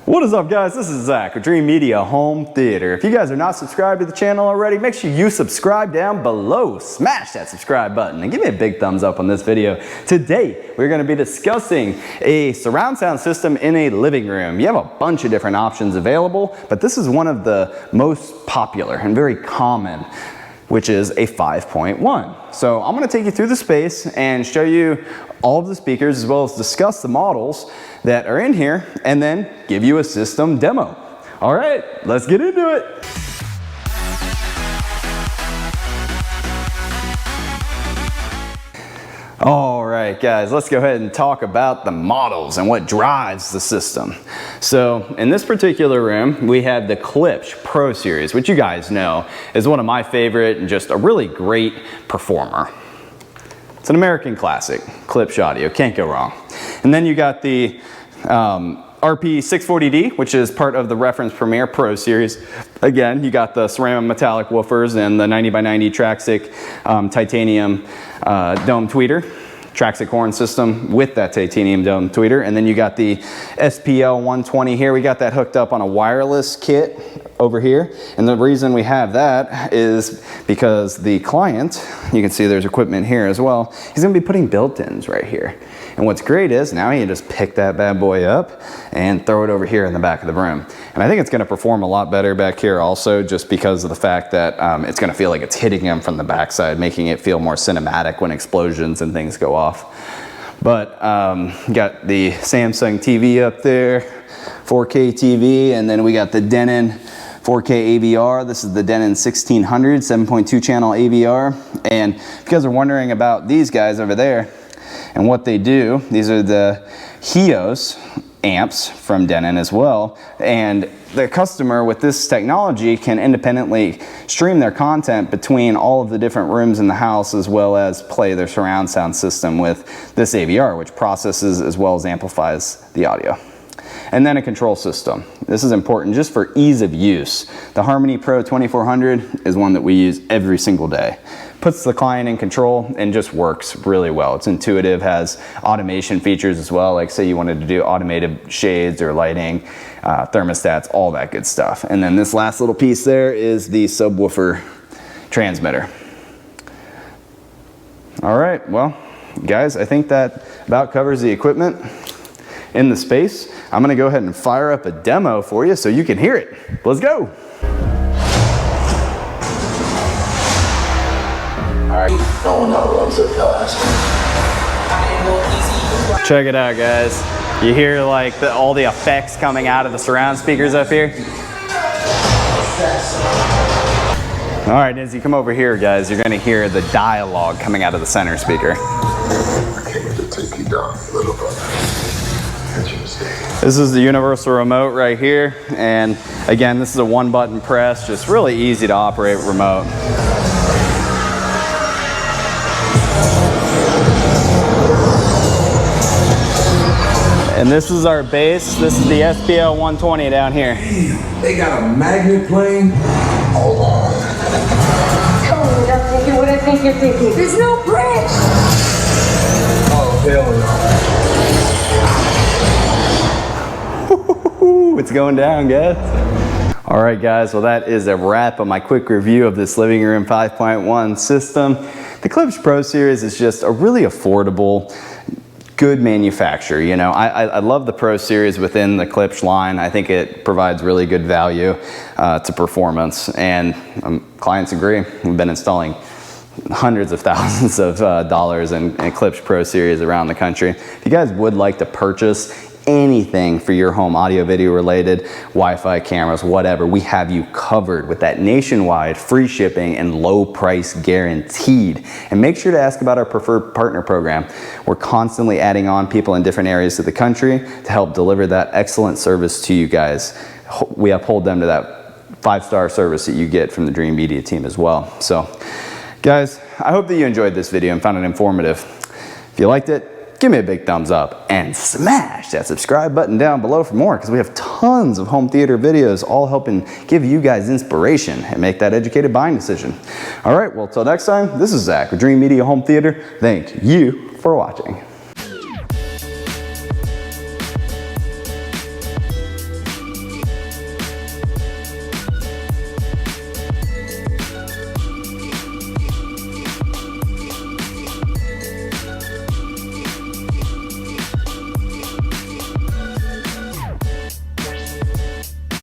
What is up, guys? This is Zach with Dreamedia Home Theater. If you guys are not subscribed to the channel already, make sure you subscribe down below. Smash that subscribe button and give me a big thumbs up on this video. Today, we're going to be discussing a surround sound system in a living room. You have a bunch of different options available, but this is one of the most popular and very common, which is a 5.1. So I'm going to take you through the space and show you all of the speakers as well as discuss the models that are in here and then give you a system demo. All right, let's get into it. All right, guys, let's go ahead and talk about the models and what drives the system. So in this particular room, we have the Klipsch Pro series, which you guys know is one of my favorite and just a really great performer. It's an American classic, Klipsch audio, can't go wrong. And then you got the RP640D, which is part of the Reference Premier Pro series. Again, you got the ceramic metallic woofers and the 90x90 Traxic titanium dome tweeter, Traxic horn system with that titanium dome tweeter. And then you got the SPL120 here. We got that hooked up on a wireless kit over here. And the reason we have that is because the client, you can see there's equipment here as well, he's gonna be putting built-ins right here. And what's great is now you can just pick that bad boy up and throw it over here in the back of the room. And I think it's gonna perform a lot better back here also, just because of the fact that it's gonna feel like it's hitting him from the backside, making it feel more cinematic when explosions and things go off. But got the Samsung TV up there, 4K TV, and then we got the Denon 4K AVR. This is the Denon 1600, 7.2 channel AVR. And if you guys are wondering about these guys over there and what they do, these are the Heos amps from Denon as well. And the customer with this technology can independently stream their content between all of the different rooms in the house, as well as play their surround sound system with this AVR, which processes as well as amplifies the audio. And then a control system. This is important just for ease of use. The Harmony Pro 2400 is one that we use every single day. Puts the client in control and just works really well. It's intuitive, has automation features as well, like say you wanted to do automated shades or lighting, thermostats, all that good stuff. And then this last little piece there is the subwoofer transmitter. All right, well, guys, I think that about covers the equipment in the space. I'm gonna go ahead and fire up a demo for you so you can hear it. Let's go. Check it out, guys. You hear like all the effects coming out of the surround speakers up here? All right, as you come over here, guys, you're gonna hear the dialogue coming out of the center speaker. I came to take you down a little bit. This is the universal remote right here. And again, this is a one button press, just really easy to operate remote. And this is our bass. This is the SPL120 down here. They got a magnet playing. Hold on. Tell me you're not thinking what I think you're thinking. There's no bridge. Oh, hell no. It's going down, guys. All right, guys, well, that is a wrap on my quick review of this living room 5.1 system. The Klipsch Pro series is just a really affordable, good manufacturer. You know, I love the Pro series within the Klipsch line. I think it provides really good value to performance, and clients agree. We've been installing hundreds of thousands of dollars in Klipsch Pro series around the country. If you guys would like to purchase anything for your home, audio video related, Wi-Fi cameras, whatever, we have you covered with that nationwide free shipping and low price guaranteed. And make sure to ask about our preferred partner program. We're constantly adding on people in different areas of the country to help deliver that excellent service to you guys. We uphold them to that 5-star service that you get from the Dreamedia team as well. So guys, I hope that you enjoyed this video and found it informative. If you liked it, give me a big thumbs up and smash that subscribe button down below for more, because we have tons of home theater videos all helping give you guys inspiration and make that educated buying decision. All right, well, till next time, this is Zach with Dreamedia Home Theater. Thank you for watching.